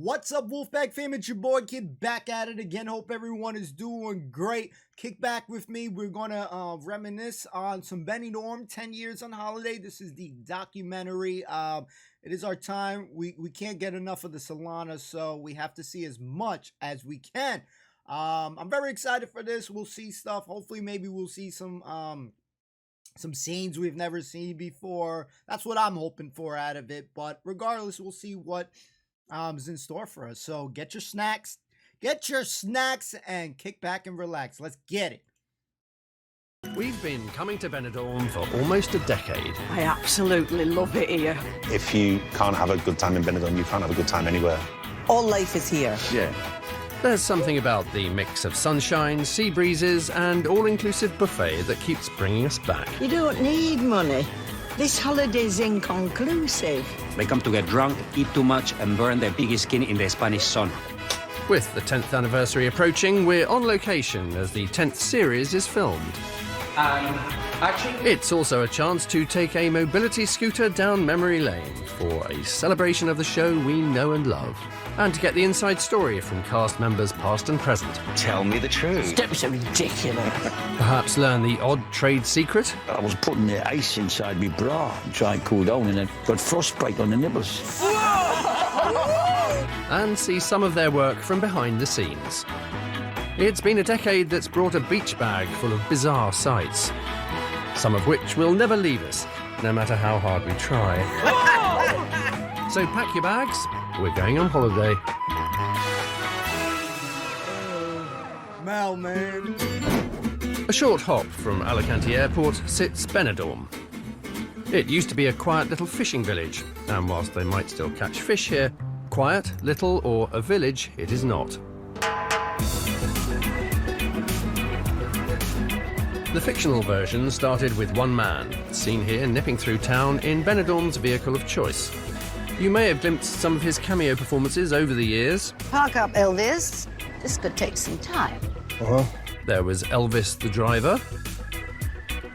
What's up, Wolfpack fam? It's your boy Kid back at it again. Hope everyone is doing great. Kick back with me. We're gonna reminisce on some Benidorm 10 years on holiday. This is the documentary. It is our time. We can't get enough of the Solana, so we have to see as much as we can. I'm very excited for this. We'll see stuff. Hopefully, maybe we'll see some scenes we've never seen before. That's what I'm hoping for out of it. But regardless, we'll see what is in store for us. So get your snacks and kick back and relax. Let's get it. We've been coming to Benidorm for almost a decade. I absolutely love it here. If you can't have a good time in Benidorm, you can't have a good time anywhere. All life is here. Yeah. There's something about the mix of sunshine, sea breezes, and all-inclusive buffet that keeps bringing us back. You don't need money. This holiday's inconclusive. They come to get drunk, eat too much, and burn their piggy skin in the Spanish sun. With the 10th anniversary approaching, we're on location as the 10th series is filmed. Action. It's also a chance to take a mobility scooter down memory lane for a celebration of the show we know and love, and to get the inside story from cast members past and present. Tell me the truth. Steps are ridiculous. Perhaps learn the odd trade secret. I was putting the ice inside my bra and trying to cool down, and then got frostbite on the nipples. And see some of their work from behind the scenes. It's been a decade that's brought a beach bag full of bizarre sights, some of which will never leave us, no matter how hard we try. So pack your bags, we're going on holiday. Mal, man. A short hop from Alicante Airport sits Benidorm. It used to be a quiet little fishing village, and whilst they might still catch fish here, quiet, little, or a village it is not. The fictional version started with one man, seen here nipping through town in Benidorm's vehicle of choice. You may have glimpsed some of his cameo performances over the years. Park up, Elvis. This could take some time. There was Elvis the driver,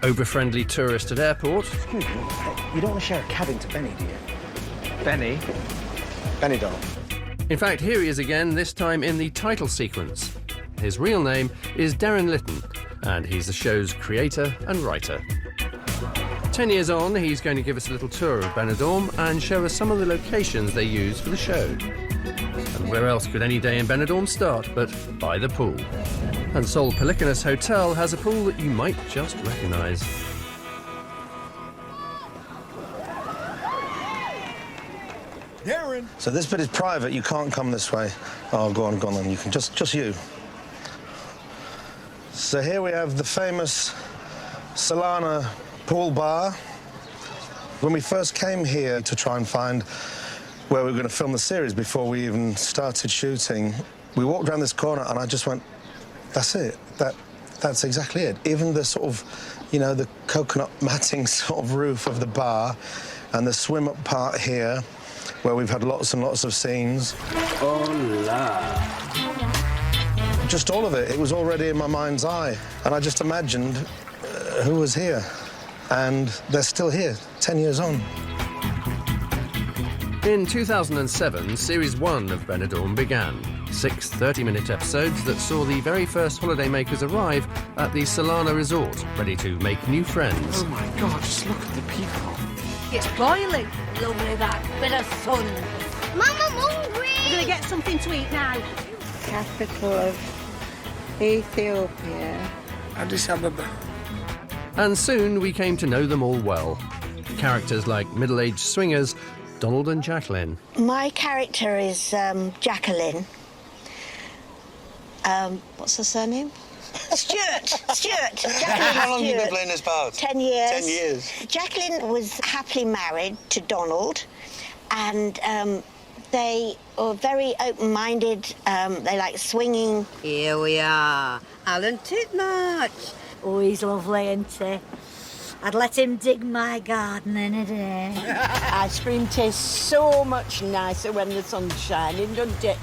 over-friendly tourist at airport. Excuse me, you don't want to share a cabin to Benny, do you? Benny? Benidorm. In fact, here he is again, this time in the title sequence. His real name is Darren Litton, and he's the show's creator and writer. 10 years on, he's going to give us a little tour of Benidorm and show us some of the locations they use for the show. And where else could any day in Benidorm start but by the pool? And Sol Pelicanus Hotel has a pool that you might just recognise. Darren. So this bit is private. You can't come this way. Oh, go on then. You can just you. So here we have the famous Solana pool bar. When we first came here to try and find where we were going to film the series before we even started shooting, we walked around this corner and I just went, that's it. That's exactly it. Even the sort of, you know, the coconut matting sort of roof of the bar and the swim-up part here, where we've had lots and lots of scenes. Hola. Just all of it. It was already in my mind's eye. And I just imagined who was here. And they're still here, 10 years on. In 2007, Series 1 of Benidorm began. 6 30-minute episodes that saw the very first holidaymakers arrive at the Solana resort, ready to make new friends. Oh my God, just look at the people. It's boiling. Lovely, that bit of sun. Mum, I'm hungry. We're going to get something to eat now. Capital of Ethiopia. Addis Ababa. And soon we came to know them all well. Characters like middle-aged swingers, Donald and Jacqueline. My character is Jacqueline. What's her surname? Stuart. How long have you been playing this part? 10 years. 10 years. Jacqueline was happily married to Donald, and they were very open-minded. They like swinging. Here we are. Alan Titmarch. Oh, he's lovely, isn't he? I'd let him dig my garden any day. Ice cream tastes so much nicer when the sun's shining, doesn't it?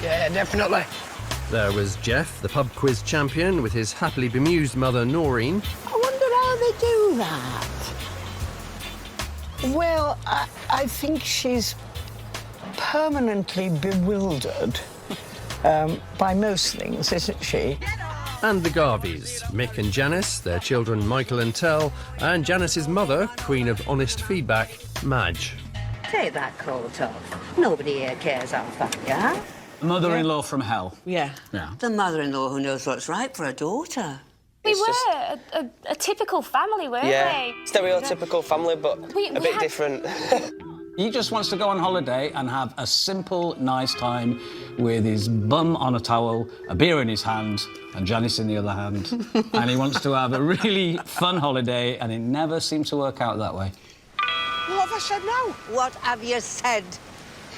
Yeah, definitely. There was Jeff, the pub quiz champion, with his happily bemused mother, Noreen. I wonder how they do that. Well, I think she's permanently bewildered by most things, isn't she? And the Garveys, Mick and Janice, their children Michael and Tell, and Janice's mother, queen of honest feedback, Madge. Take that coat off. Nobody here cares how fat you are. Mother-in-law from hell. Yeah. Yeah. The mother-in-law who knows what's right for her daughter. We were a typical family, weren't we? Stereotypical family, but a bit different. He just wants to go on holiday and have a simple, nice time with his bum on a towel, a beer in his hand, and Janice in the other hand. And he wants to have a really fun holiday, and it never seems to work out that way. What have I said now? What have you said?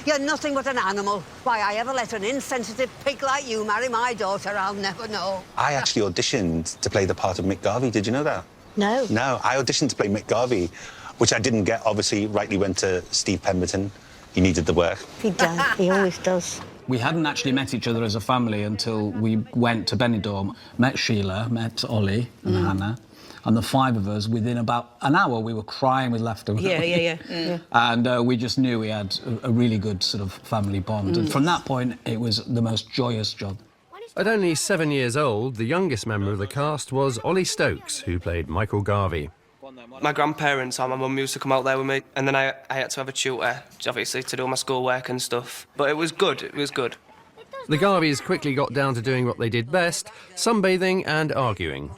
You're nothing but an animal. Why I ever let an insensitive pig like you marry my daughter, I'll never know. I actually auditioned to play the part of Mick Garvey. Did you know that? No. No, I auditioned to play Mick Garvey, which I didn't get. Obviously, rightly went to Steve Pemberton. He needed the work. He does. He always does. We hadn't actually met each other as a family until we went to Benidorm, met Sheila, met Ollie and Hannah. And the five of us, within about an hour, we were crying with laughter. Yeah. And we just knew we had a really good sort of family bond. And from that point, it was the most joyous job. At only 7 years old, the youngest member of the cast was Ollie Stokes, who played Michael Garvey. My grandparents or my mum used to come out there with me, and then I had to have a tutor, obviously, to do my schoolwork and stuff. But it was good, it was good. The Garveys quickly got down to doing what they did best, sunbathing and arguing.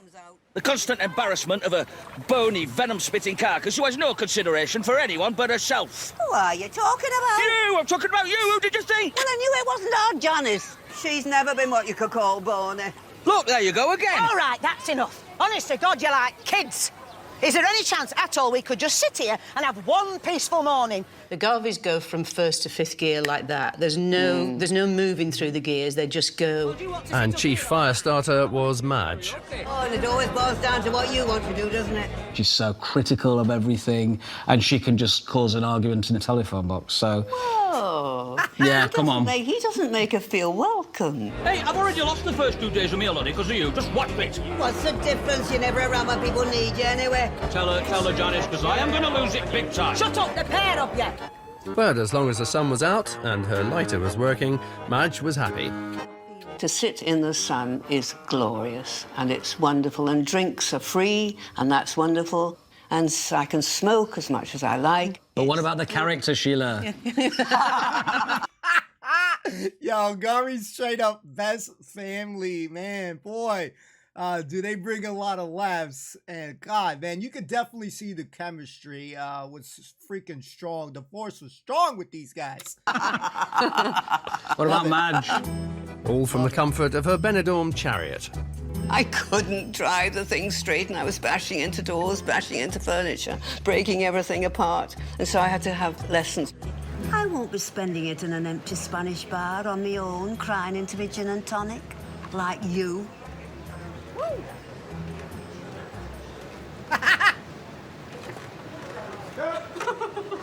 The constant embarrassment of a bony, venom-spitting carcass who has no consideration for anyone but herself. Who are you talking about? You! I'm talking about you! Who did you think? Well, I knew it wasn't our Janice. She's never been what you could call bony. Look, there you go again. All right, that's enough. Honest to God, you're like kids. Is there any chance at all we could just sit here and have one peaceful morning? The Garveys go from first to fifth gear like that. There's no moving through the gears, they just go. And chief fire starter was Madge. Oh, and it always boils down to what you want to do, doesn't it? She's so critical of everything, and she can just cause an argument in a telephone box, so... Whoa. Yeah, come on. He doesn't make her feel welcome. Hey, I've already lost the first 2 days of me holiday because of you. Just watch it. What's the difference? You're never around when people need you anyway. Tell her, Janice, because I am going to lose it big time. Shut up, the pair of you. But as long as the sun was out and her lighter was working, Madge was happy. To sit in the sun is glorious, and it's wonderful, and drinks are free, and that's wonderful, and I can smoke as much as I like. But what about the character, Sheila? Yo, Garvey's straight up best family, man. Boy, do they bring a lot of laughs. And God, man, you could definitely see the chemistry was freaking strong. The force was strong with these guys. What about Madge? All from the comfort of her Benidorm chariot. I couldn't drive the thing straight, and I was bashing into doors, bashing into furniture, breaking everything apart, and so I had to have lessons. I won't be spending it in an empty Spanish bar on my own, crying into my gin and tonic, like you.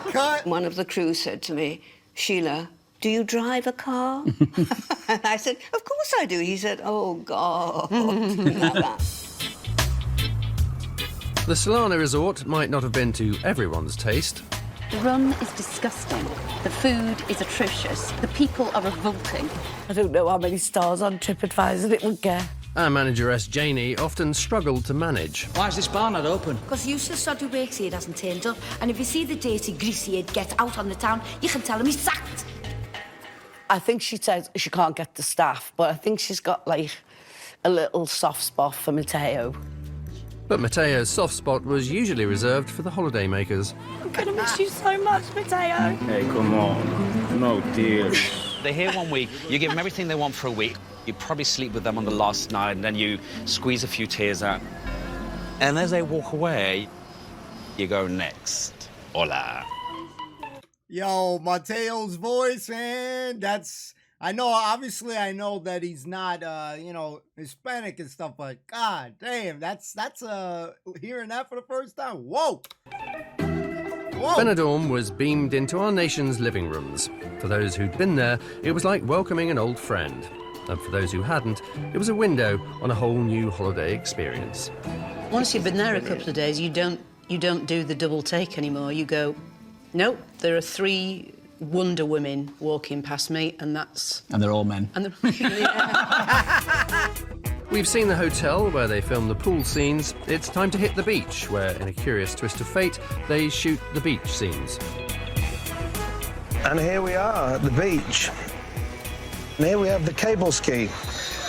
Cut. One of the crew said to me, Sheila, do you drive a car? And I said, of course I do. He said, oh, God. Like that. The Solana resort might not have been to everyone's taste. The rum is disgusting. The food is atrocious. The people are revolting. I don't know how many stars on TripAdvisor it would get. Our manageress Janie often struggled to manage. Why is this bar not open? Because useless sod who works here hasn't turned up, and if you see the dirty, greasy head get out on the town, you can tell him he's sacked. I think she says she can't get the staff, but I think she's got, like, a little soft spot for Matteo. But Matteo's soft spot was usually reserved for the holidaymakers. I'm gonna miss you so much, Matteo. Hey, come on. No tears. They're here 1 week, you give them everything they want for a week, you probably sleep with them on the last night, and then you squeeze a few tears out. And as they walk away, you go next. Hola. Yo, Matteo's voice, man, that's... I know, obviously, I know that he's not, you know, Hispanic and stuff, but God damn, that's hearing that for the first time. Whoa! Whoa! Benidorm was beamed into our nation's living rooms. For those who'd been there, it was like welcoming an old friend. And for those who hadn't, it was a window on a whole new holiday experience. Once you've been there a couple of days, you don't do the double take anymore. You go, nope, there are 3 Wonder Women walking past me, and that's... And they're all men. And We've seen the hotel where they film the pool scenes. It's time to hit the beach, where, in a curious twist of fate, they shoot the beach scenes. And here we are at the beach. And here we have the cable ski.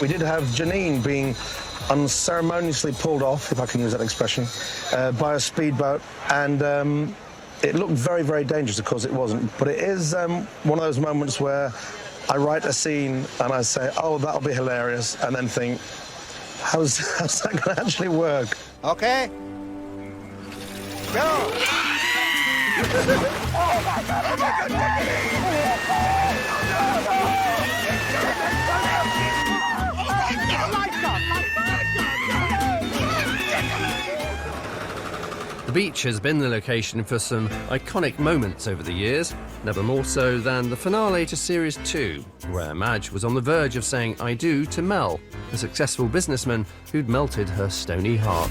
We did have Janine being unceremoniously pulled off, if I can use that expression, by a speedboat. And it looked very, very dangerous, of course it wasn't. But it is one of those moments where I write a scene and I say, oh, that'll be hilarious, and then think, how's that going to actually work? Okay. Go! Oh, my God, oh, my God, The beach has been the location for some iconic moments over the years, never more so than the finale to Series 2, where Madge was on the verge of saying I do to Mel, a successful businessman who'd melted her stony heart.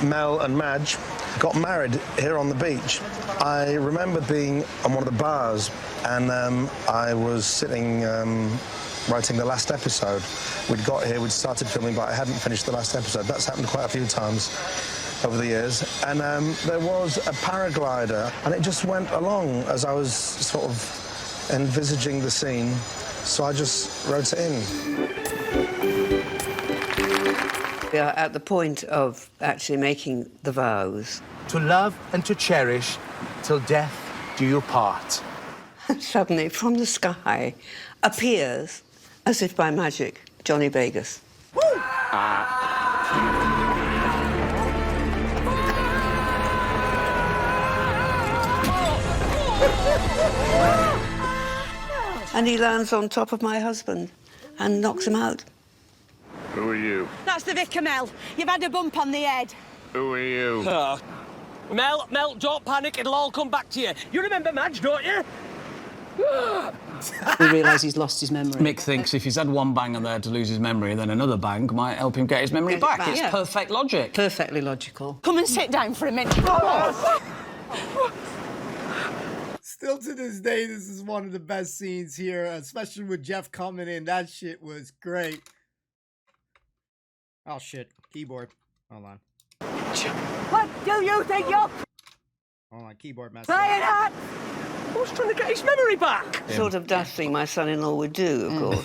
Mel and Madge got married here on the beach. I remember being on one of the bars, and I was sitting writing the last episode. We'd got here, we'd started filming, but I hadn't finished the last episode. That's happened quite a few times over the years. And there was a paraglider, and it just went along as I was sort of envisaging the scene. So I just wrote it in. We are at the point of actually making the vows. To love and to cherish till death do you part. Suddenly, from the sky, appears, as if by magic, Johnny Vegas. And he lands on top of my husband and knocks him out. Who are you? That's the Vicar, Mel. You've had a bump on the head. Who are you? Mel, don't panic. It'll all come back to you. You remember Madge, don't you? We realise he's lost his memory. Mick thinks if he's had one bang and there to lose his memory, then another bang might help him get his memory back. It's perfect logic. Perfectly logical. Come and sit down for a minute. Still to this day, this is one of the best scenes here, especially with Jeff coming in. That shit was great. Oh, shit. Keyboard. Hold on. What do you think you're Hold on, keyboard message. playing at? Who's trying to get his memory back? Sort of daft thing my son-in-law would do, of course.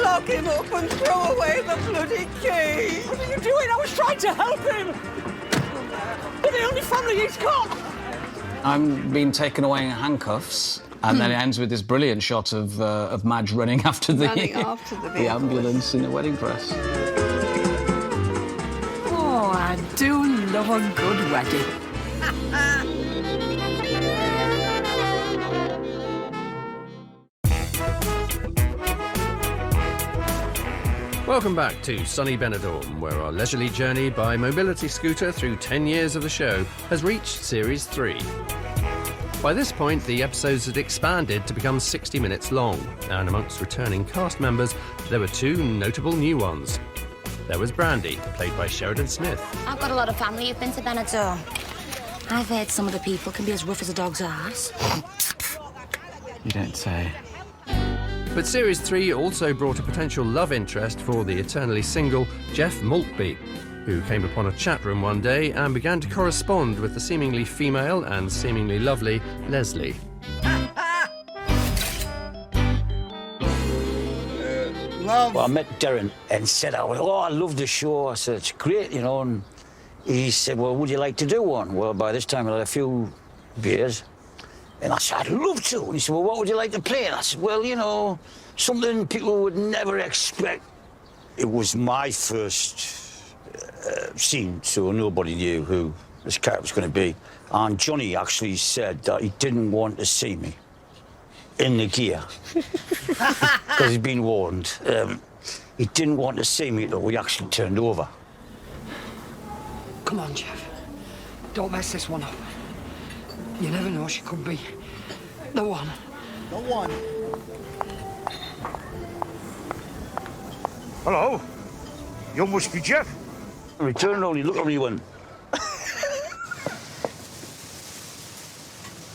Lock him up and throw away the bloody key. What are you doing? I was trying to help him. We're the only family he's got. I'm being taken away in handcuffs, and then it ends with this brilliant shot of Madge running after the ambulance in a wedding dress. Oh, I do love a good wedding. Welcome back to sunny Benidorm, where our leisurely journey by mobility scooter through 10 years of the show has reached Series 3. By this point, the episodes had expanded to become 60 minutes long, and amongst returning cast members, there were two notable new ones. There was Brandy, played by Sheridan Smith. I've got a lot of family who've been to Benidorm. I've heard some of the people can be as rough as a dog's arse. You don't say. But Series 3 also brought a potential love interest for the eternally single Jeff Maltby, who came upon a chat room one day and began to correspond with the seemingly female and seemingly lovely Leslie. Well, I met Darren and said, I love the show. I said, it's great, you know. And he said, well, would you like to do one? Well, by this time, I had a few beers. And I said, I'd love to. And he said, well, what would you like to play? And I said, well, you know, something people would never expect. It was my first scene, so nobody knew who this character was going to be. And Johnny actually said that he didn't want to see me in the gear, because he'd been warned. He didn't want to see me until we actually turned over. Come on, Jeff. Don't mess this one up. You never know, she could be the one. The one. Hello. You must be Jeff. I returned only looked at me and went,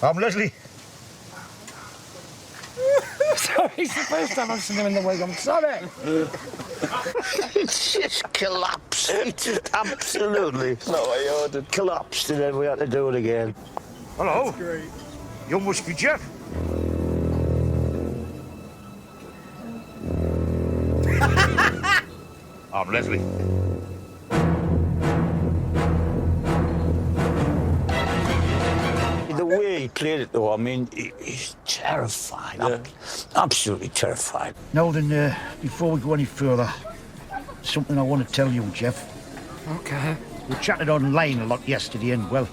I'm Leslie. Sorry, it's the first time I've seen him in the wig. I'm sorry. It just collapsed. It just absolutely collapsed, and then we had to do it again. Hello. That's great. You must be Jeff. I'm Leslie. The way he played it, though, I mean, he's terrified. Absolutely terrified. Now then, before we go any further, something I want to tell you, Jeff. Okay. We chatted online a lot yesterday, and, well,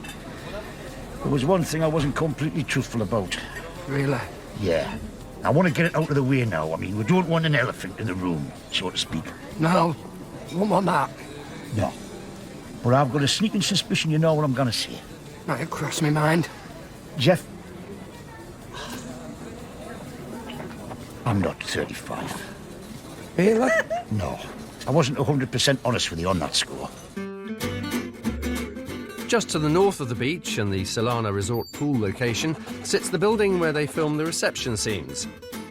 there was one thing I wasn't completely truthful about. Really? Yeah. I want to get it out of the way now. I mean, we don't want an elephant in the room, so to speak. No, won't want that. No. But I've got a sneaking suspicion you know what I'm going to say. Might have crossed my mind. Jeff, I'm not 35. Really? No. I wasn't 100% honest with you on that score. Just to the north of the beach and the Solana Resort pool location sits the building where they film the reception scenes.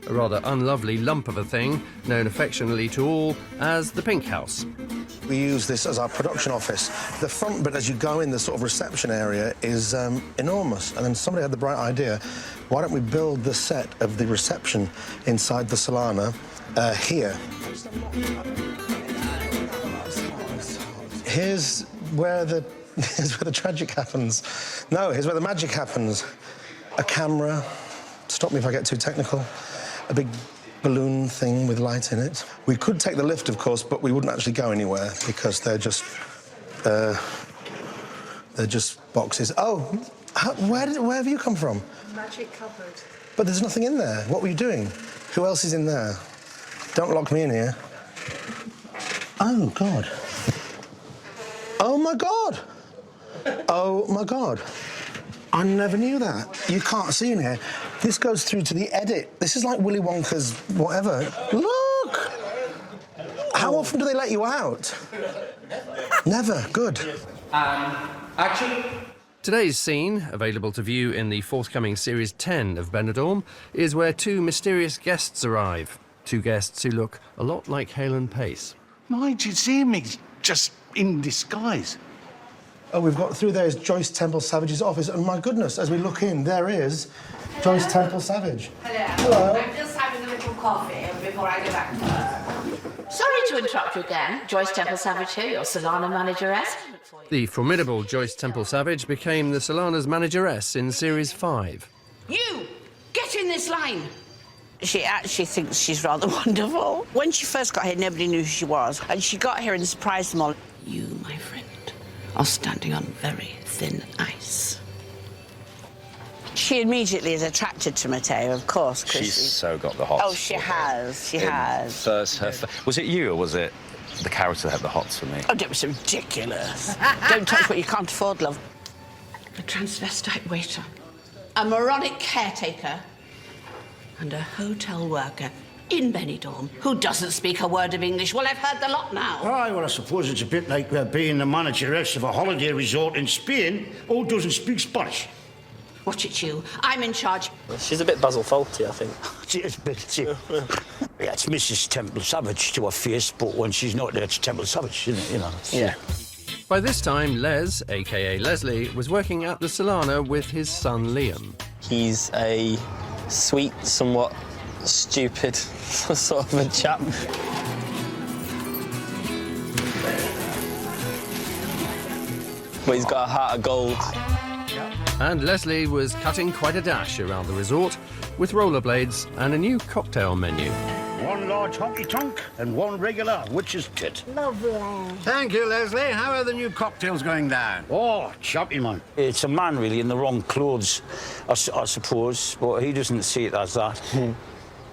A rather unlovely lump of a thing, known affectionately to all as the Pink House. We use this as our production office. The front bit, as you go in, the sort of reception area, is enormous. And then somebody had the bright idea, why don't we build the set of the reception inside the Solana here? Here's where the tragic happens. No, here's where the magic happens. A camera, stop me if I get too technical, a big balloon thing with light in it. We could take the lift, of course, but we wouldn't actually go anywhere because they're just boxes. Oh, where have you come from? Magic cupboard. But there's nothing in there. What were you doing? Who else is in there? Don't lock me in here. Oh, God. Oh, my God. Oh, my God. I never knew that. You can't see in here. This goes through to the edit. This is like Willy Wonka's whatever. Look! How often do they let you out? Never. Good. Action. Today's scene, available to view in the forthcoming Series 10 of Benidorm, is where two mysterious guests arrive. Two guests who look a lot like Hale and Pace. Why did you see me just in disguise? Oh, we've got through there is Joyce Temple Savage's office, and my goodness, as we look in, there is Joyce Temple Savage. Hello. I'm just having a little coffee before I go back to work. Sorry to interrupt you again. Joyce Temple Savage here, your Solana manageress. The formidable Joyce Temple Savage became the Solana's manageress in Series 5. You! Get in this line! She actually thinks she's rather wonderful. When she first got here, nobody knew who she was, and she got here and surprised them all. You, my friend, are standing on very thin ice. She immediately is attracted to Matteo, of course. She's so got the hots. Oh, she has. She has. Was it you or was it the character that had the hots for me? Oh, that was ridiculous. Don't touch what you can't afford, love. A transvestite waiter, a moronic caretaker, and a hotel worker in Benidorm who doesn't speak a word of English. Well, I've heard the lot now. Aye, well, I suppose it's a bit like being the manageress of a holiday resort in Spain who doesn't speak Spanish. Watch it, you. I'm in charge. She's a bit Basil Fawlty, I think. She is a bit. Yeah, it's Mrs. Temple Savage to her face, but when she's not there, it's Temple Savage, isn't it? You know. Yeah. By this time, Les, a.k.a. Leslie, was working at the Solana with his son Liam. He's a sweet, somewhat stupid sort of a chap. But he's got a heart of gold. And Leslie was cutting quite a dash around the resort with rollerblades and a new cocktail menu. One large honky-tonk and one regular witch's tit. Lovely. Thank you, Leslie. How are the new cocktails going down? Oh, choppy, man. It's a man, really, in the wrong clothes, I suppose, but he doesn't see it as that.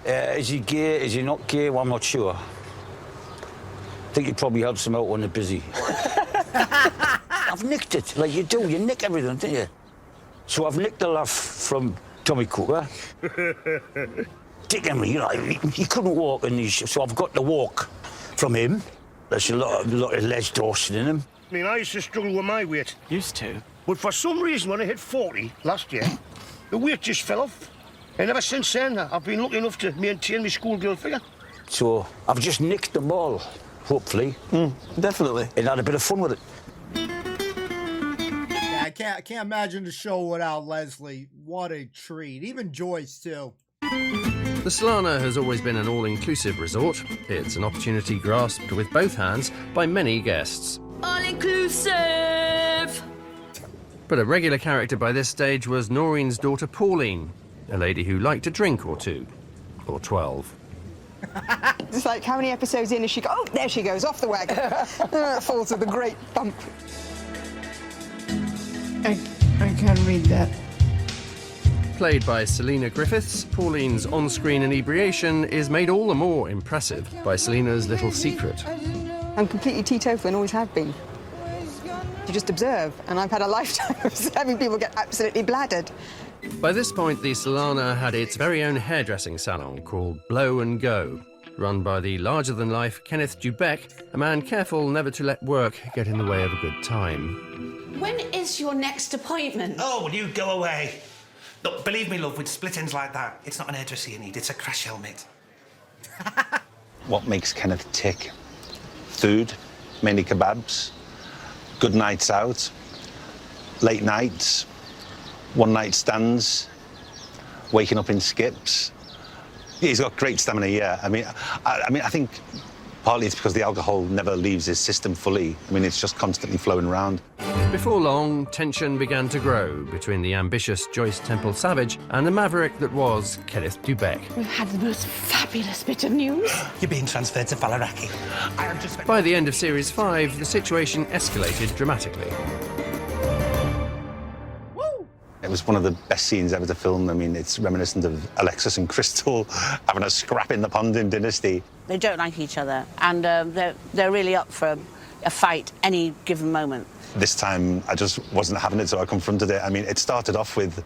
Is he gay? Is he not gay? Well, I'm not sure. I think he probably helps him out when they're busy. I've nicked it, like you do. You nick everything, don't you? So I've nicked the laugh from Tommy Cooper. Dick Emery, you know, he couldn't walk, so I've got the walk from him. There's a lot of Les Dawson in him. I mean, I used to struggle with my weight. Used to? But for some reason, when I hit 40 last year, The weight just fell off. And ever since then, I've been lucky enough to maintain my schoolgirl figure. So I've just nicked them all, hopefully. Definitely. And had a bit of fun with it. Yeah, I can't imagine the show without Leslie. What a treat. Even Joyce, too. The Solana has always been an all-inclusive resort. It's an opportunity grasped with both hands by many guests. All-inclusive! But a regular character by this stage was Noreen's daughter Pauline, a lady who liked a drink or two. Or 12. It's like, how many episodes in is she oh, there she goes, off the wagon. Falls with a great bump. I can't read that. Played by Selena Griffiths, Pauline's on-screen inebriation is made all the more impressive by Selena's little secret. I'm completely teetotal and always have been. You just observe, and I've had a lifetime of having people get absolutely bladdered. By this point, the Solana had its very own hairdressing salon called Blow and Go, run by the larger-than-life Kenneth Dubeck, a man careful never to let work get in the way of a good time. When is your next appointment? Oh, will you go away? Look, believe me, love, with split ends like that, it's not an hairdresser you need, it's a crash helmet. What makes Kenneth tick? Food, mainly kebabs, good nights out, late nights, one-night stands, waking up in skips. He's got great stamina, yeah. I mean, I think partly it's because the alcohol never leaves his system fully. I mean, it's just constantly flowing around. Before long, tension began to grow between the ambitious Joyce Temple Savage and the maverick that was Kenneth Dubeck. We've had the most fabulous bit of news. You're being transferred to Fallaraki. I have just... By the end of Series 5, the situation escalated dramatically. It was one of the best scenes ever to film. I mean, it's reminiscent of Alexis and Crystal having a scrap in the pond in Dynasty. They don't like each other, and they're really up for a fight any given moment. This time, I just wasn't having it, so I confronted it. I mean, it started off with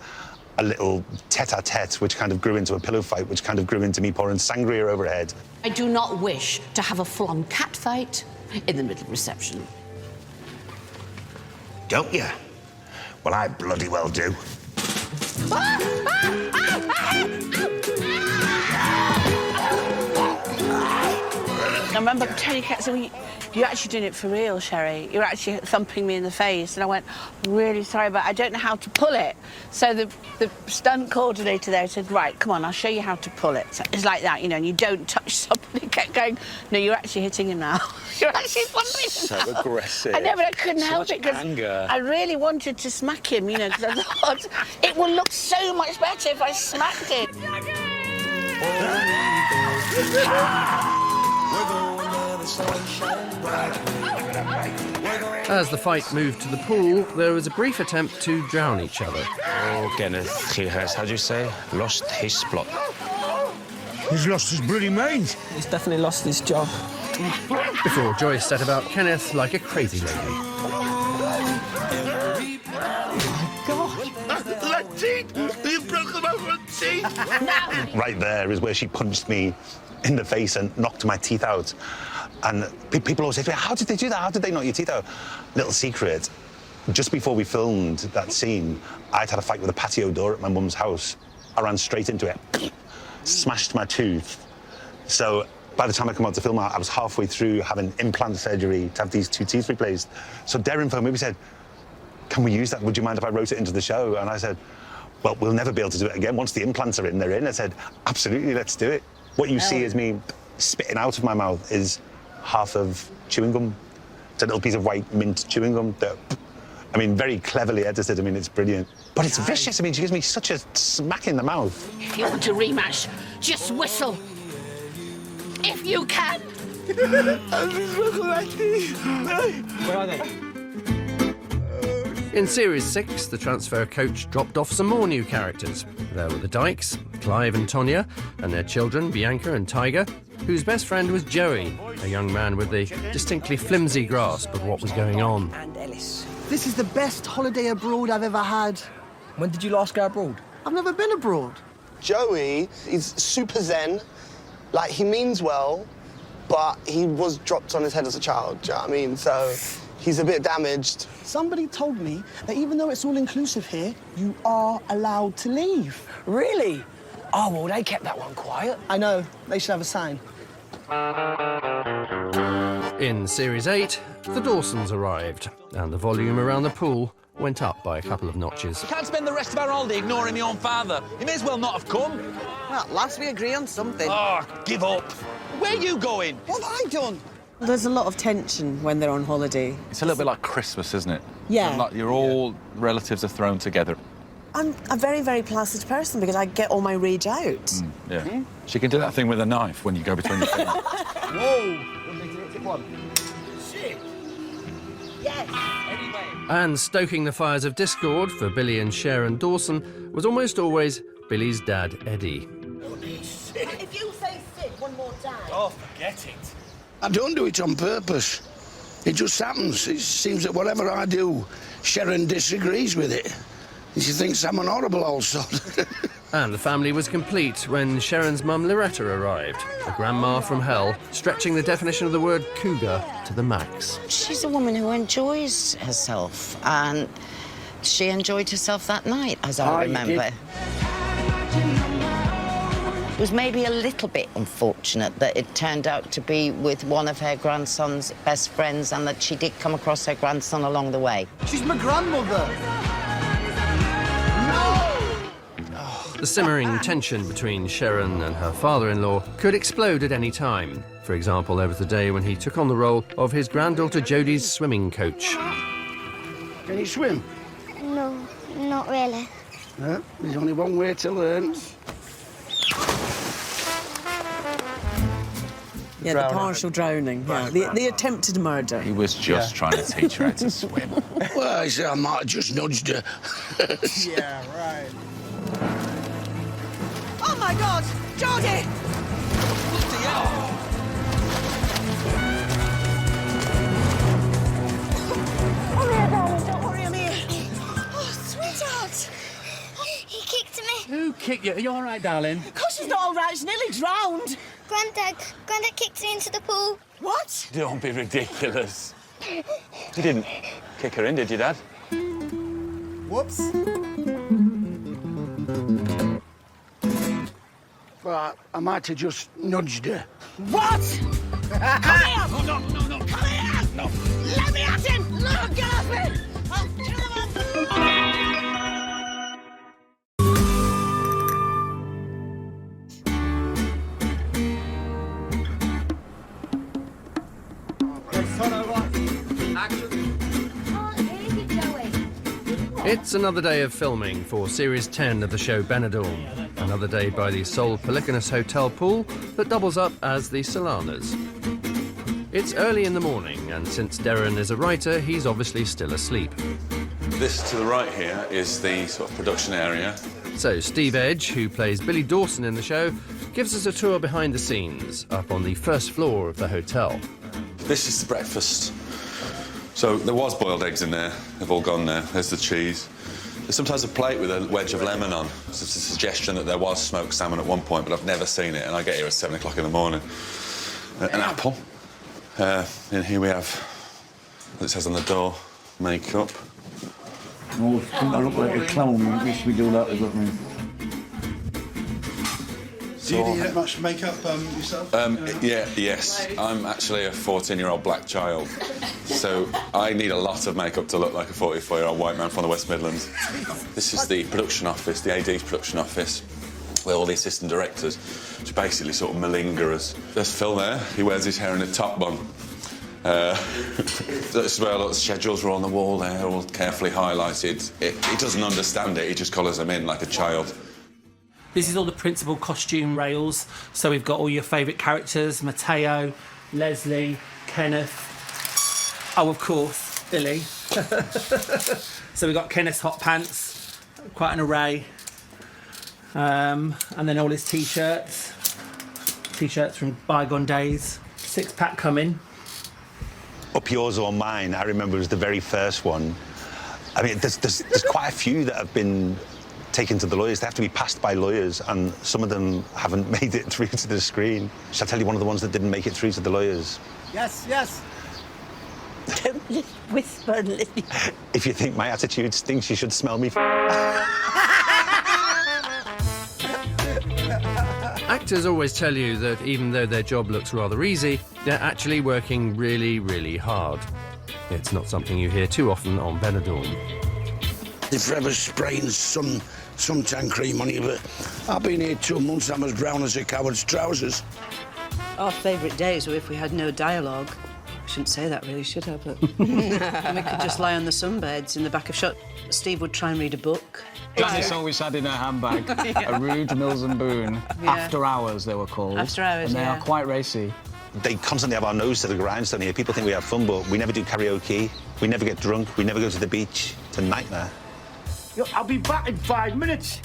a little tete-a-tete, which kind of grew into a pillow fight, which kind of grew into me pouring sangria overhead. I do not wish to have a full-on cat fight in the middle of reception. Don't you? Well, I bloody well do. I remember telling Kat, so you're actually doing it for real, Sherry. You're actually thumping me in the face. And I went, really sorry, but I don't know how to pull it. So the stunt coordinator there said, right, come on, I'll show you how to pull it. So it's like that, you know, and you don't touch somebody. Kept going, no, you're actually hitting him now. You're actually punching him now. So aggressive. I know, but I couldn't help it because anger. I really wanted to smack him, you know, because I thought it would look so much better if I smacked him. As the fight moved to the pool, there was a brief attempt to drown each other. Oh, Kenneth, he has, how do you say, lost his plot. He's lost his bloody mind. He's definitely lost his job. Before Joyce set about Kenneth like a crazy lady. You broke them over on teeth. Right there is where she punched me in the face and knocked my teeth out. And people always say to me, how did they do that? How did they knock your teeth out? Little secret, just before we filmed that scene, I'd had a fight with a patio door at my mum's house. I ran straight into it, smashed my tooth. So by the time I come out to film, I was halfway through having implant surgery to have these 2 teeth replaced. So Darren phoned me, he said, can we use that? Would you mind if I wrote it into the show? And I said, well, we'll never be able to do it again. Once the implants are in, they're in. I said, absolutely, let's do it. What you see is me spitting out of my mouth is half of chewing gum. It's a little piece of white mint chewing gum that, I mean, very cleverly edited. I mean, it's brilliant. But it's vicious. I mean, she gives me such a smack in the mouth. If you want a rematch, just whistle. If you can. Where are they? In Series 6, the transfer coach dropped off some more new characters. There were the Dykes, Clive and Tonya, and their children, Bianca and Tiger, whose best friend was Joey, a young man with a distinctly flimsy grasp of what was going on. And Ellis. This is the best holiday abroad I've ever had. When did you last go abroad? I've never been abroad. Joey is super zen. Like, he means well, but he was dropped on his head as a child, do you know what I mean? So he's a bit damaged. Somebody told me that even though it's all-inclusive here, you are allowed to leave. Really? Oh, well, they kept that one quiet. I know. They should have a sign. In Series 8, the Dawsons arrived, and the volume around the pool went up by a couple of notches. Can't spend the rest of our holiday ignoring my own father. He may as well not have come. Well, at last we agree on something. Oh, give up. Where are you going? What have I done? There's a lot of tension when they're on holiday. It's a little bit like Christmas, isn't it? Yeah. Like you're all relatives are thrown together. I'm a very, very placid person because I get all my rage out. Yeah. She can do that thing with a knife when you go between your fingers. Whoa! Shit. Yes. Anyway. And stoking the fires of discord for Billy and Sharon Dawson was almost always Billy's dad, Eddie. If you say sit one more time... Oh, forget it. I don't do it on purpose. It just happens. It seems that whatever I do, Sharon disagrees with it. And she thinks I'm an horrible old sod. And the family was complete when Sharon's mum Loretta arrived, a grandma from hell, stretching the definition of the word cougar to the max. She's a woman who enjoys herself, and she enjoyed herself that night, as I remember. It was maybe a little bit unfortunate that it turned out to be with one of her grandson's best friends and that she did come across her grandson along the way. She's my grandmother. The simmering tension between Sharon and her father-in-law could explode at any time. For example, over the day when he took on the role of his granddaughter Jodie's swimming coach. Can you swim? No, not really. No, there's only one way to learn. Yeah, the partial drowning. Yeah, the attempted murder. He was just trying to teach her how to swim. Well, I said I might have just nudged her. Yeah, right. Oh, my God! Geordie! Come here, darling. Don't worry, I'm here. Oh, sweetheart! He kicked me. Who kicked you? Are you all right, darling? Of course she's not all right. She's nearly drowned. Grandad kicked me into the pool. What? Don't be ridiculous. You didn't kick her in, did you, Dad? Whoops. Well, I might have just nudged her. What? Come here! No. Come here! No. Let me at him! No, get off me! I'll kill him! It's another day of filming for Series 10 of the show Benidorm. Another day by the Sol Pelicanus Hotel pool that doubles up as the Solanas. It's early in the morning, and since Darren is a writer, he's obviously still asleep. This to the right here is the sort of production area. So Steve Edge, who plays Billy Dawson in the show, gives us a tour behind the scenes, up on the first floor of the hotel. This is the breakfast. So there was boiled eggs in there. They've all gone now. There's the cheese. There's sometimes a plate with a wedge of lemon on. It's a suggestion that there was smoked salmon at one point, but I've never seen it, and I get here at 7 o'clock in the morning. An apple. And here we have what it says on the door, makeup. Oh, I look like a clown. I guess we do that as well. Do you need much makeup yourself? Yes. I'm actually a 14-year-old black child, so I need a lot of makeup to look like a 44-year-old white man from the West Midlands. This is the production office, the AD's production office, where all the assistant directors, which basically sort of malinger us. There's Phil there. He wears his hair in a top bun. This is where a lot of schedules are on the wall there, all carefully highlighted. He doesn't understand it. He just colours them in like a child. This is all the principal costume rails. So we've got all your favourite characters, Matteo, Leslie, Kenneth, oh, of course, Billy. So we've got Kenneth's hot pants, quite an array. And then all his T-shirts from bygone days. 6-pack coming. Up yours or mine, I remember it was the very first one. I mean, there's quite a few that have been taken to the lawyers. They have to be passed by lawyers, and some of them haven't made it through to the screen. Shall I tell you one of the ones that didn't make it through to the lawyers? Yes. Don't whisper, Lily. If you think my attitude stinks, you should smell me. Actors always tell you that even though their job looks rather easy, they're actually working really, really hard. It's not something you hear too often on Benidorm. If you're ever spraying suntan cream on you, but I've been here 2 months, I'm as brown as a coward's trousers. Our favourite days were if we had no dialogue. I shouldn't say that really, should I? But and we could just lie on the sunbeds in the back of shot. Steve would try and read a book. Gladys always had in her handbag a Rude, Mills and Boone. Yeah. After Hours, they were called. After Hours, and they are quite racy. They constantly have our nose to the grindstone here. People think we have fun, but we never do karaoke. We never get drunk. We never go to the beach. It's a nightmare. I'll be back in 5 minutes.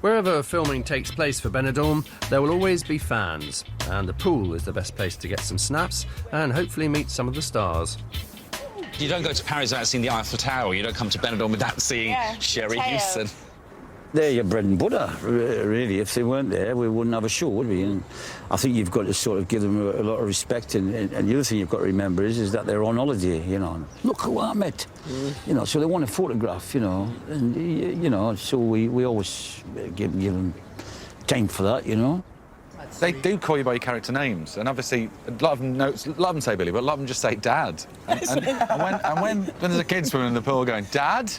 Wherever filming takes place for Benidorm, there will always be fans, and the pool is the best place to get some snaps and hopefully meet some of the stars. You don't go to Paris without seeing the Eiffel Tower. You don't come to Benidorm without seeing Sherry Houston. They're your bread and butter, really. If they weren't there, we wouldn't have a show, would we? And I think you've got to sort of give them a lot of respect. And the other thing you've got to remember is that they're on holiday, you know. Look who I met, you know. So they want a photograph, you know. And, you know, so we always give them time for that, you know. They do call you by your character names, and obviously a lot of them say Billy, but a lot of them just say Dad. And when there's a kid swimming in the pool going, Dad,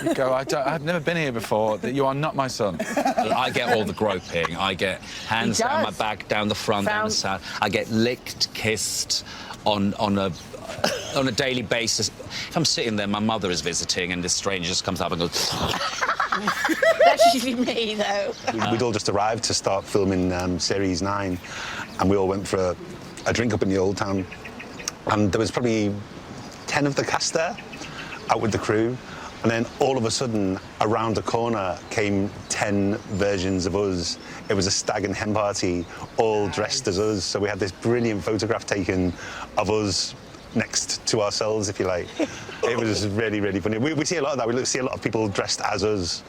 you go, I've never been here before. You are not my son. I get all the groping. I get hands down my back, down the front, down the side. I get licked, kissed on a daily basis. If I'm sitting there, my mother is visiting, and this stranger just comes up and goes. That's usually me, though. We'd all just arrived to start filming Series 9, and we all went for a drink up in the Old Town. And there was probably 10 of the cast there, out with the crew. And then all of a sudden, around the corner came 10 versions of us. It was a stag and hen party, all dressed as us. So we had this brilliant photograph taken of us next to ourselves, if you like. It was really, really funny. We see a lot of that. We see a lot of people dressed as us.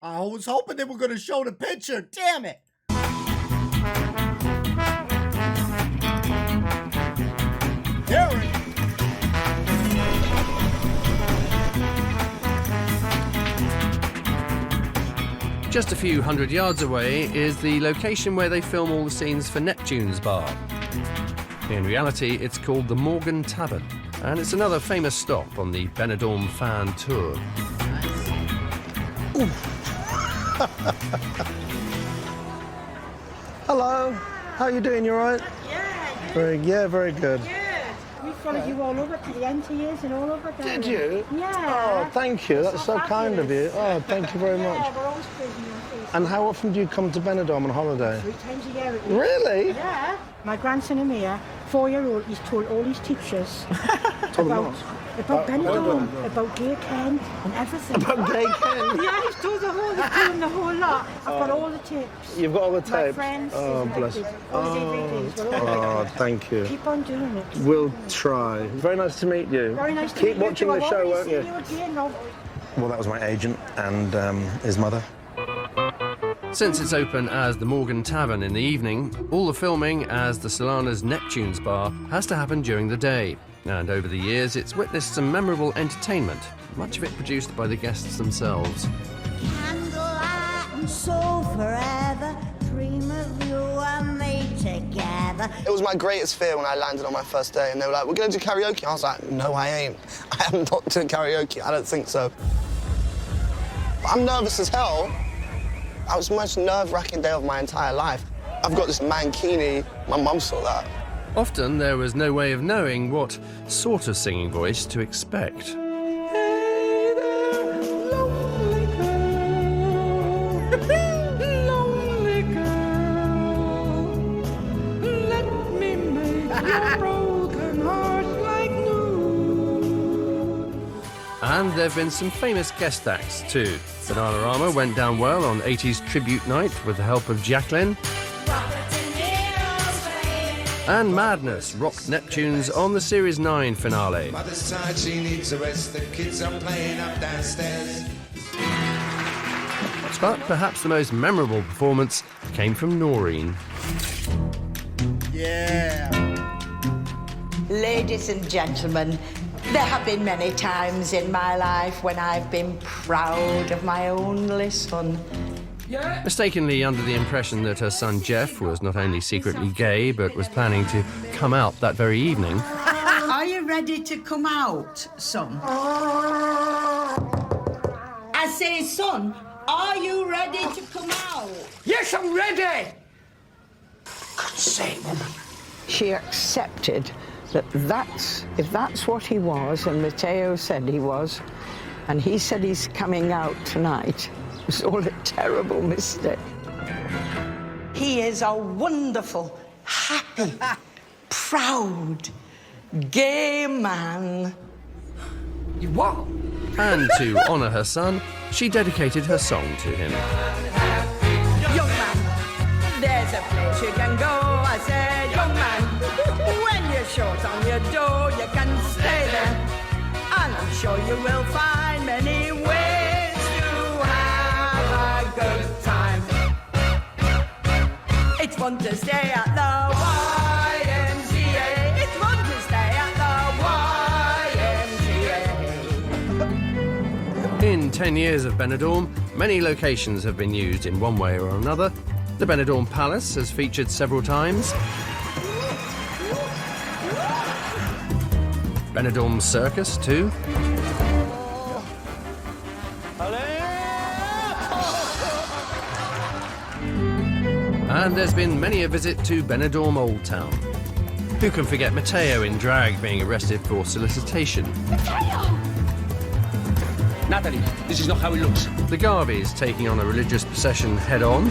I was hoping they were going to show the picture. Damn it. Darren. Just a few hundred yards away is the location where they film all the scenes for Neptune's Bar. In reality, it's called the Morgan Tavern, and it's another famous stop on the Benidorm fan tour. Hello, how you doing? You all right? Yeah, very good. We followed you all over to the NTAs and all over there. Did you? Yeah. Oh, thank you. That's so kind of you. Oh, thank you very much. Yeah, we're always praising your face. And how often do you come to Benidorm on holiday? 3 times a year at least. Really? Yeah. My grandson Amir, 4-year-old, he's told all his teachers about Benidorm, about Gay Ken and everything. About Gay Ken? Yeah, he's told the whole lot. I've got all the tips. You've got all the tapes? My friends. Oh, bless. Oh, thank you. Keep on doing it. We'll try. Very nice to meet you. Very nice to Keep meet you. watching the show, won't you? Well, that was my agent and his mother. Since it's open as the Morgan Tavern in the evening, all the filming as the Solana's Neptune's Bar has to happen during the day. And over the years, it's witnessed some memorable entertainment, much of it produced by the guests themselves. Candlelight and so forever, dream of you and me together. It was my greatest fear when I landed on my first day, and they were like, we're going to do karaoke. I was like, no, I ain't. I am not doing karaoke. I don't think so. I'm nervous as hell. It was the most nerve-wracking day of my entire life. I've got this mankini. My mum saw that. Often there was no way of knowing what sort of singing voice to expect. And there have been some famous guest acts too. Bananarama went down well on 80s Tribute Night with the help of Jacqueline. And Madness rocked Neptune's on the Series 9 finale. Mother's tired, she needs a rest. The kids are playing up downstairs. But perhaps the most memorable performance came from Noreen. Yeah. Ladies and gentlemen, there have been many times in my life when I've been proud of my only son. Mistakenly under the impression that her son Jeff was not only secretly gay, but was planning to come out that very evening. Are you ready to come out, son? I say, son, are you ready to come out? Yes, I'm ready! God's sake, woman. She accepted that if that's what he was, and Matteo said he was, and he said he's coming out tonight, it was all a terrible mistake. He is a wonderful, happy, proud, gay man. You what? And to honour her son, she dedicated her song to him. Young man, there's a place you can go, I said, young man. When you're short on your door, you can stay there. And I'm sure you will find many ways to have a good time. It's fun to stay at the YMCA. It's fun to stay at the YMCA. In 10 years of Benidorm, many locations have been used in one way or another. The Benidorm Palace has featured several times. Benidorm Circus, too. And there's been many a visit to Benidorm Old Town. Who can forget Matteo in drag being arrested for solicitation? Natalie, this is not how it looks. The Garveys taking on a religious procession head-on.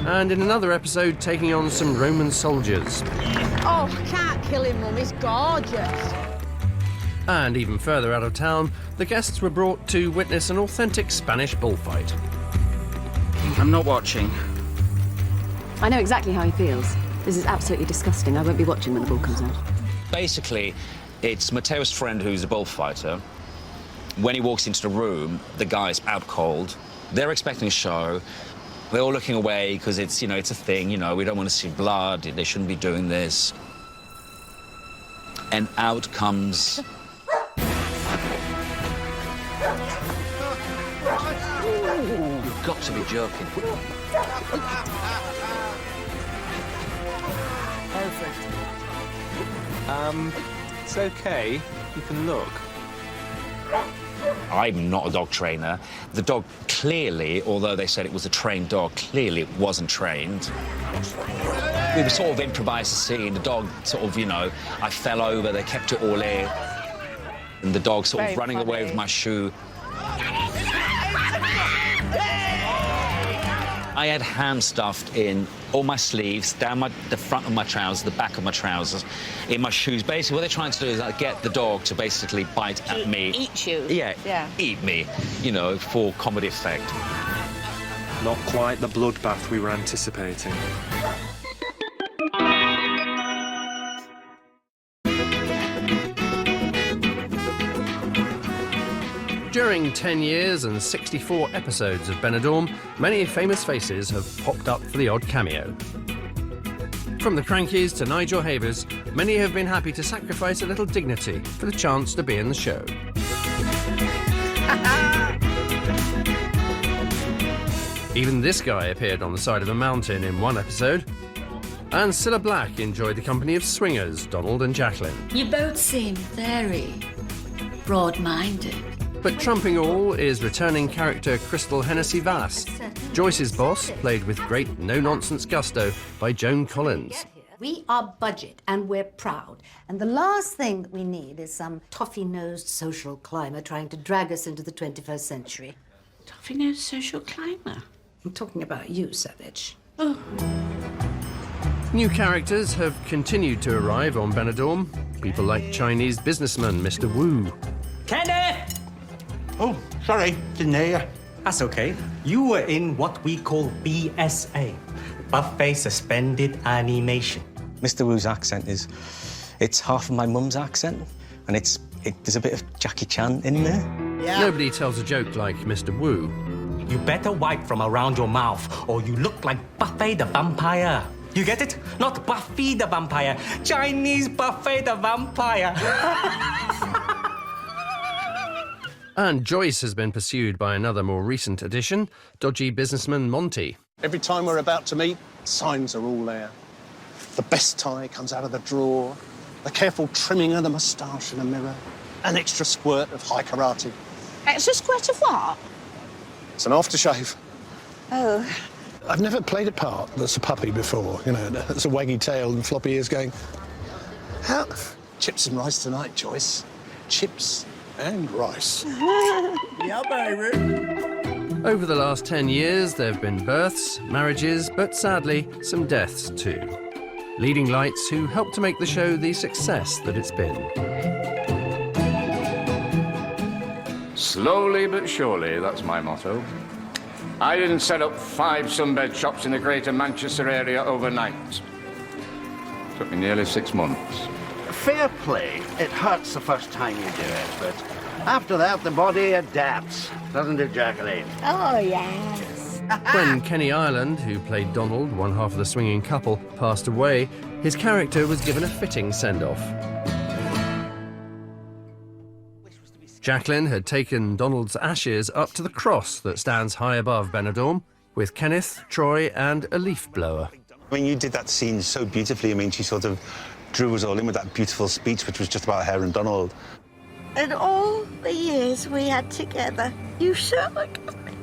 And in another episode, taking on some Roman soldiers. Oh, I can't kill him, Mum. He's gorgeous. And even further out of town, the guests were brought to witness an authentic Spanish bullfight. I'm not watching. I know exactly how he feels. This is absolutely disgusting. I won't be watching when the bull comes out. Basically, it's Matteo's friend who's a bullfighter. When he walks into the room, the guy's out cold. They're expecting a show. They're all looking away because it's, you know, it's a thing, you know, we don't want to see blood, they shouldn't be doing this. And out comes... You've got to be joking. Perfect. It's okay. You can look. I'm not a dog trainer. The dog clearly, although they said it was a trained dog, clearly it wasn't trained. We were sort of improvised the scene. The dog sort of, you know, I fell over, they kept it all in. And the dog sort of running away with my shoe. I had ham stuffed in all my sleeves, down the front of my trousers, the back of my trousers, in my shoes. Basically, what they're trying to do is get the dog to basically bite at me. Eat you? Yeah, eat me, you know, for comedy effect. Not quite the bloodbath we were anticipating. During 10 years and 64 episodes of Benidorm, many famous faces have popped up for the odd cameo. From the Crankies to Nigel Havers, many have been happy to sacrifice a little dignity for the chance to be in the show. Even this guy appeared on the side of a mountain in one episode. And Cilla Black enjoyed the company of swingers, Donald and Jacqueline. You both seem very broad-minded. But trumping all is returning character Crystal Hennessy Vass, Joyce's boss, played with great no-nonsense gusto by Joan Collins. We are budget and we're proud. And the last thing that we need is some toffee-nosed social climber trying to drag us into the 21st century. Toffee-nosed social climber? I'm talking about you, Savage. Oh. New characters have continued to arrive on Benidorm. People like Chinese businessman Mr. Wu. Kenneth! Oh, sorry, didn't hear you. That's okay. You were in what we call BSA, Buffet Suspended Animation. Mr. Wu's accent it's half of my mum's accent, and there's a bit of Jackie Chan in there. Yeah. Nobody tells a joke like Mr. Wu. You better wipe from around your mouth, or you look like Buffet the Vampire. You get it? Not Buffy the Vampire. Chinese Buffet the Vampire. And Joyce has been pursued by another more recent addition, dodgy businessman Monty. Every time we're about to meet, signs are all there. The best tie comes out of the drawer, the careful trimming of the moustache in a mirror, an extra squirt of high karate. Extra squirt of what? It's an aftershave. Oh. I've never played a part that's a puppy before, you know, that's a waggy tail and floppy ears going, How? Chips and rice tonight, Joyce. Chips and rice. Yeah, baby. Over the last 10 years, there have been births, marriages, but sadly, some deaths too. Leading lights who helped to make the show the success that it's been. Slowly but surely, that's my motto. I didn't set up 5 sunbed shops in the greater Manchester area overnight. Took me nearly 6 months. Fair play. It hurts the first time you do it, but after that, the body adapts. Doesn't it, Jacqueline? Oh, yes. When Kenny Ireland, who played Donald, one half of the swinging couple, passed away, his character was given a fitting send-off. Jacqueline had taken Donald's ashes up to the cross that stands high above Benidorm, with Kenneth, Troy and a leaf blower. I mean, you did that scene so beautifully. I mean, she sort of drew us all in with that beautiful speech, which was just about her and Donald. In all the years we had together, you certainly gave me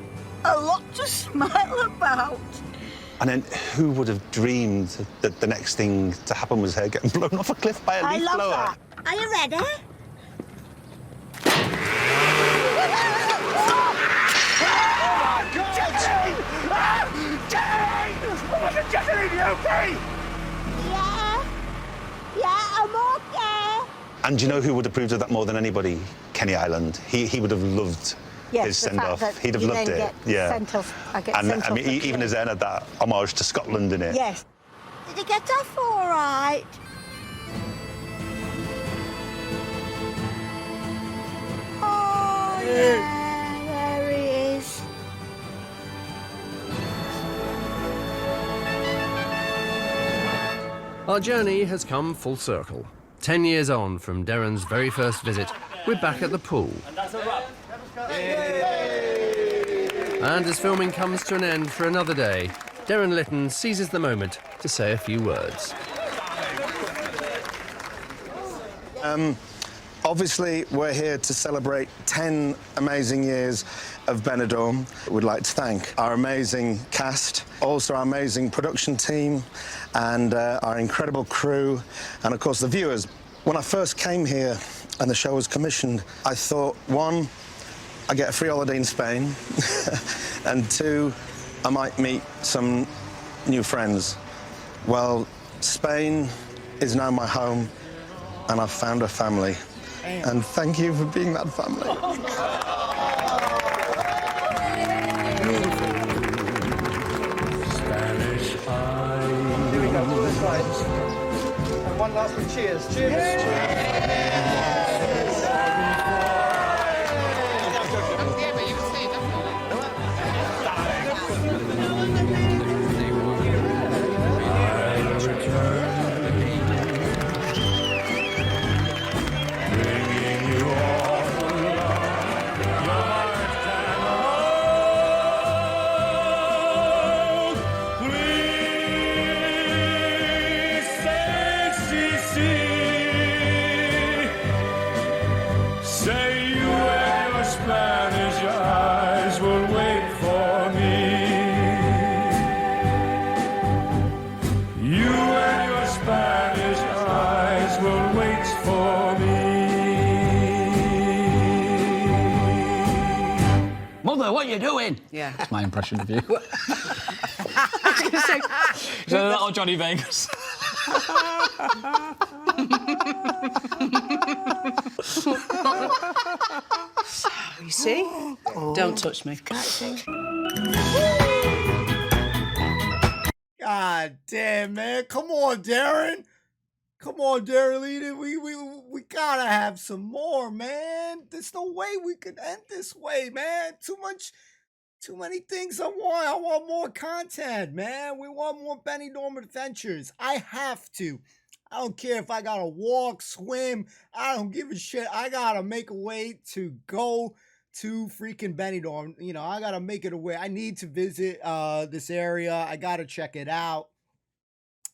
a lot to smile about. And then who would have dreamed that the next thing to happen was her getting blown off a cliff by a leaf blower? That. Are you ready? Jacqueline, you okay? Yeah, I'm okay. And do you know who would have approved of that more than anybody? Kenny Ireland. He would have loved his send-off. He'd have loved it. Yeah. Sent off. I get and sent I off mean, the even cliff. as then had that homage to Scotland in it. Yes. Did he get off all right? Oh, yeah, there he is. Our journey has come full circle. 10 years on from Darren's very first visit, we're back at the pool. And as filming comes to an end for another day, Darren Litton seizes the moment to say a few words. Obviously, we're here to celebrate 10 amazing years of Benidorm. We'd like to thank our amazing cast, also our amazing production team, and our incredible crew, and of course the viewers. When I first came here and the show was commissioned, I thought, 1, I get a free holiday in Spain, and 2, I might meet some new friends. Well, Spain is now my home, and I've found a family. And thank you for being that family. Spanish eyes. Here we go, to the sides. And one last one. Cheers. Cheers. What are you doing? Yeah. That's my impression of you. I was going to say... Is that or Johnny Vegas? You see? Don't touch me. God damn, man. Come on, Darren. Come on, Darren Leader. We gotta have some more, man. There's no way we could end this way, man. Too much too many things I want. I want more content, man. We want more Benidorm adventures. I have to. I don't care if I gotta walk, swim. I don't give a shit. I gotta make a way to go to freaking Benidorm. You know, I gotta make it a way. I need to visit this area. I gotta check it out.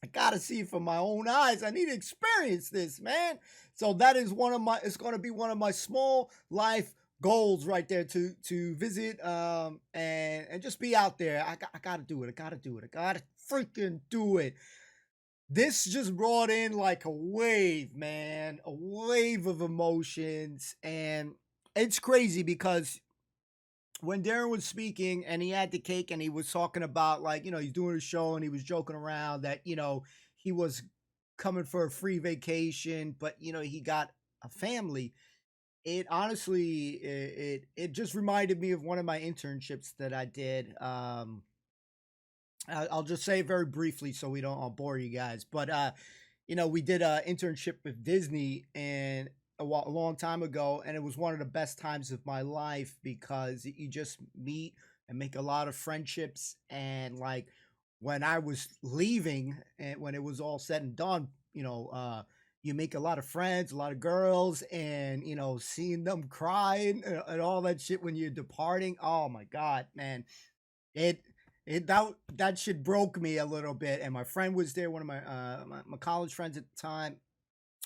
I gotta see it from my own eyes. I need to experience this, man. So that is it's gonna be one of my small life goals right there to visit and just be out there. I gotta do it. I gotta do it. I gotta freaking do it. This just brought in like a wave, man, a wave of emotions. And it's crazy because when Darren was speaking and he had the cake and he was talking about, like, you know, he's doing a show and he was joking around that, you know, he was coming for a free vacation, but, you know, he got a family. It honestly, it just reminded me of one of my internships that I did. I'll just say it very briefly so we don't bore you guys. But, you know, we did an internship with Disney and a long time ago, and it was one of the best times of my life because you just meet and make a lot of friendships. And like when I was leaving and when it was all said and done, you know, you make a lot of friends, a lot of girls, and, you know, seeing them crying and all that shit when you're departing. Oh my God, man. That shit broke me a little bit. And my friend was there. One of my college friends at the time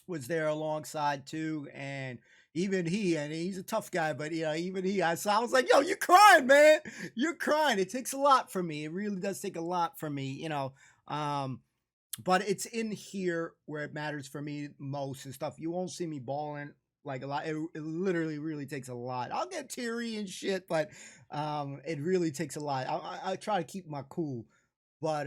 was there alongside too. And even he's a tough guy, but you know, even I was like, yo, you're crying, man. You're crying. It takes a lot from me. It really does take a lot from me, you know. But it's in here where it matters for me most and stuff. You won't see me bawling like a lot. It literally really takes a lot. I'll get teary and shit, but it really takes a lot. I try to keep my cool, but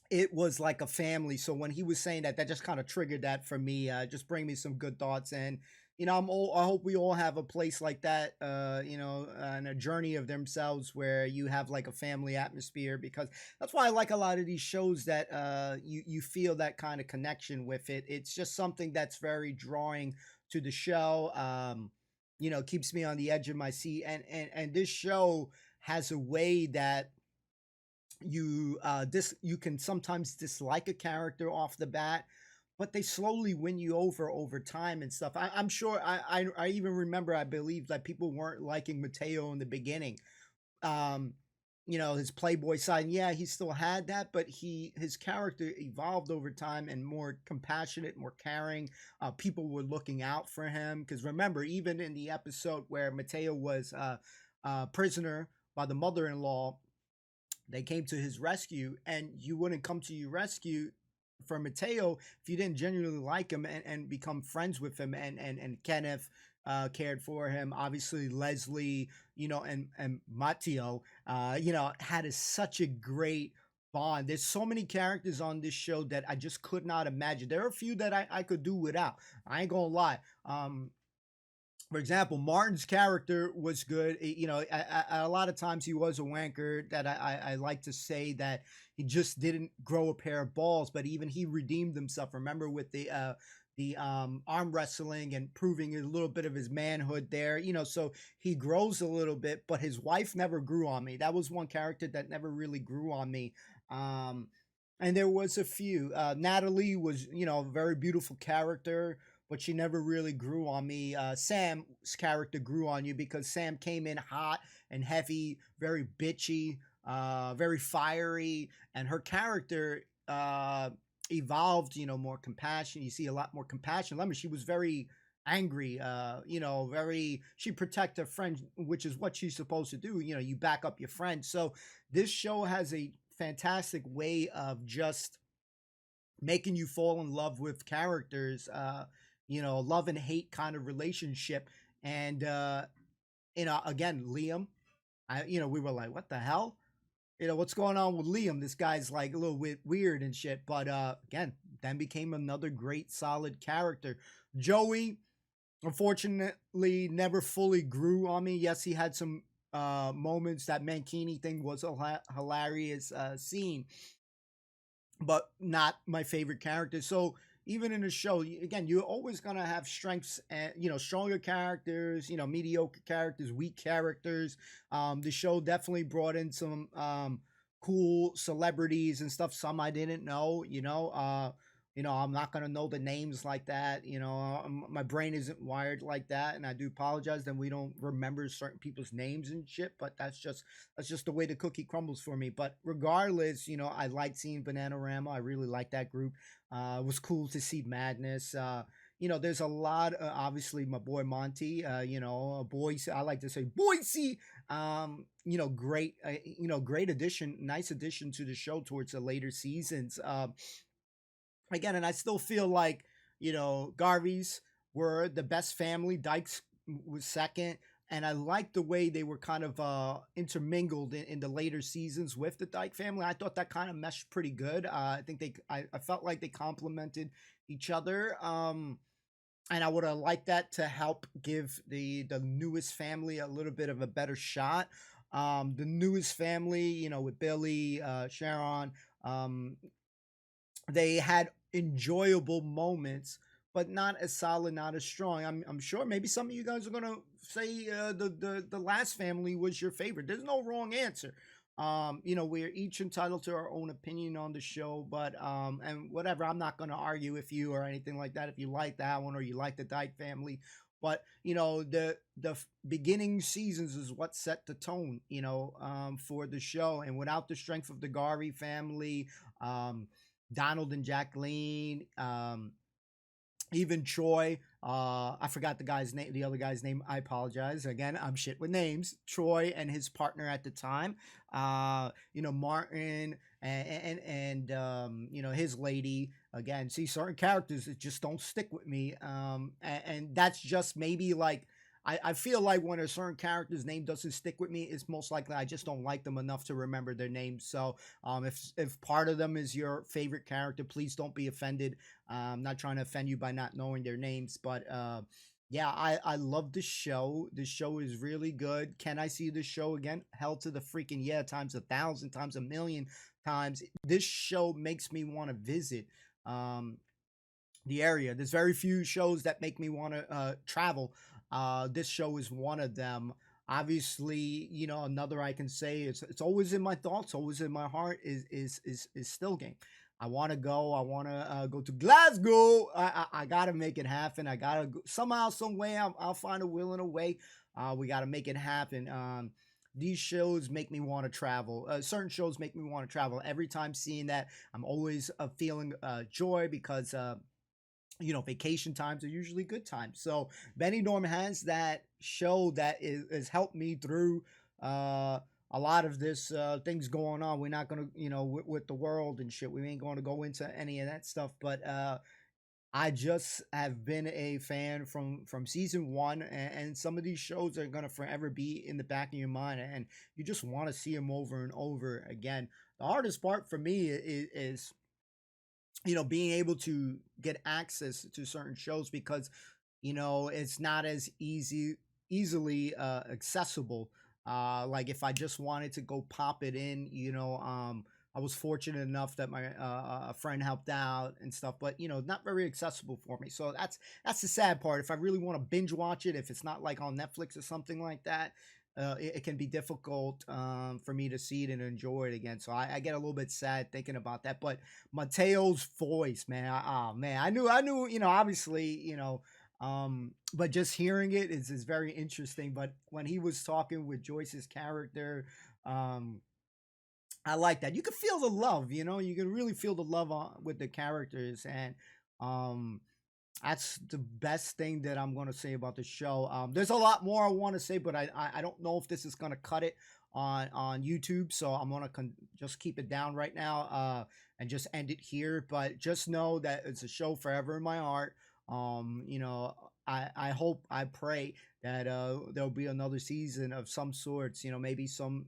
it was like a family. So when he was saying that just kind of triggered that for me. Just bring me some good thoughts. And you know, I hope we all have a place like that, you know, and a journey of themselves where you have like a family atmosphere, because that's why I like a lot of these shows that you feel that kind of connection with it. It's just something that's very drawing to the show. You know, keeps me on the edge of my seat. And this show has a way that you can sometimes dislike a character off the bat, but they slowly win you over time and stuff. I'm sure I even remember, I believe that people weren't liking Mateo in the beginning. You know, his playboy side, yeah, he still had that, but his character evolved over time and more compassionate, more caring. People were looking out for him, because remember, even in the episode where Mateo was prisoner by the mother-in-law, they came to his rescue, and you wouldn't come to your rescue for Mateo if you didn't genuinely like him and become friends with him. And Kenneth cared for him. Obviously Leslie, you know, and Matteo, you know, had such a great bond. There's so many characters on this show that I just could not imagine. There are a few that I could do without. I ain't gonna lie. For example, Martin's character was good. You know, a lot of times he was a wanker that I like to say that he just didn't grow a pair of balls, but even he redeemed himself. Remember with the arm wrestling and proving a little bit of his manhood there, you know, so he grows a little bit, but his wife never grew on me. That was one character that never really grew on me. And there was a few. Natalie was, you know, a very beautiful character, but she never really grew on me. Sam's character grew on you because Sam came in hot and heavy, very bitchy, very fiery, and her character evolved, you know, more compassion. You see a lot more compassion. I mean, she was very angry, you know, she protect her friend, which is what she's supposed to do. You know, you back up your friend. So this show has a fantastic way of just making you fall in love with characters, you know, love and hate kind of relationship. And, you know, again, Liam, you know, we were like, what the hell? You know, what's going on with Liam? This guy's like a little bit weird and shit. But again, then became another great, solid character. Joey, unfortunately, never fully grew on me. Yes, he had some moments. That Mankini thing was a hilarious scene, but not my favorite character. So even in a show, again, you're always gonna have strengths and stronger characters, mediocre characters, weak characters. The show definitely brought in some cool celebrities and stuff. Some I didn't know. I'm not gonna know the names like that. My brain isn't wired like that, and I do apologize. Then we don't remember certain people's names and shit. But that's just the way the cookie crumbles for me. But regardless, I liked seeing Bananarama. I really liked that group. It was cool to see Madness. There's a lot. Obviously, my boy Monty. Boise. I like to say Boise. Great. Great addition. Nice addition to the show towards the later seasons. Again, and I still feel like, Garveys were the best family. Dykes was second. And I like the way they were kind of intermingled in the later seasons with the Dyke family. I thought that kind of meshed pretty good. I think I felt like they complemented each other. And I would have liked that to help give the newest family a little bit of a better shot. The newest family, with Billy, Sharon, they had enjoyable moments, but not as solid, not as strong. I'm sure maybe some of you guys are gonna say the last family was your favorite. There's no wrong answer. We're each entitled to our own opinion on the show, but and whatever. I'm not gonna argue with you or anything like that. If you like that one or you like the Dyke family, but the beginning seasons is what set the tone, for the show. And without the strength of the Garvey family, Donald and Jacqueline, even Troy, I forgot the other guy's name. I apologize. Again, I'm shit with names. Troy and his partner at the time, Martin and his lady. Again, see, certain characters that just don't stick with me. And that's just maybe like, I feel like when a certain character's name doesn't stick with me, it's most likely I just don't like them enough to remember their names. So if part of them is your favorite character, please don't be offended. I'm not trying to offend you by not knowing their names, but yeah, I love the show. The show is really good. Can I see this show again? Hell to the freaking yeah, times 1,000, times 1,000,000 times. This show makes me want to visit the area. There's very few shows that make me want to travel. This show is one of them. Obviously, another I can say it's always in my thoughts, always in my heart is Still Game. I want to go. I want to go to Glasgow. I got to make it happen. I got to go. Somehow, some way, I'll find a will and a way. We got to make it happen. These shows make me want to travel. Certain shows make me want to travel. Every time seeing that, I'm always feeling joy because vacation times are usually good times. So Benidorm has that show that has helped me through a lot of this things going on. We're not going to, with the world and shit, we ain't going to go into any of that stuff. But I just have been a fan from season one, and some of these shows are going to forever be in the back of your mind, and you just want to see them over and over again. The hardest part for me is being able to get access to certain shows because, it's not as easily accessible. Like if I just wanted to go pop it in, I was fortunate enough that my a friend helped out and stuff, but not very accessible for me. So that's the sad part. If I really want to binge watch it, if it's not like on Netflix or something like that, it can be difficult for me to see it and enjoy it again. So I get a little bit sad thinking about that. But Mateo's voice, man, I knew, obviously, but just hearing it is very interesting. But when he was talking with Joyce's character, I like that. You can feel the love, you can really feel the love with the characters, and that's the best thing that I'm going to say about the show. There's a lot more I want to say, but I don't know if this is going to cut it on YouTube, so I'm going to just keep it down right now and just end it here. But just know that it's a show forever in my heart. I hope, I pray that there'll be another season of some sorts. Maybe some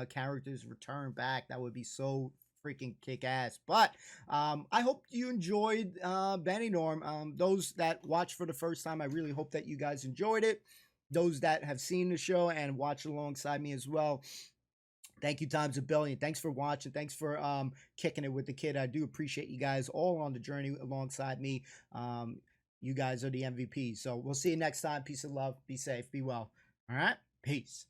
characters return back. That would be so freaking kick ass. But I hope you enjoyed Benidorm. Those that watch for the first time, I really hope that you guys enjoyed it. Those that have seen the show and watched alongside me as well, Thank you times a billion. Thanks for watching. Thanks for kicking it with the kid. I do appreciate you guys all on the journey alongside me. You guys are the MVP. So we'll see you next time. Peace and love. Be safe. Be well. All right. Peace.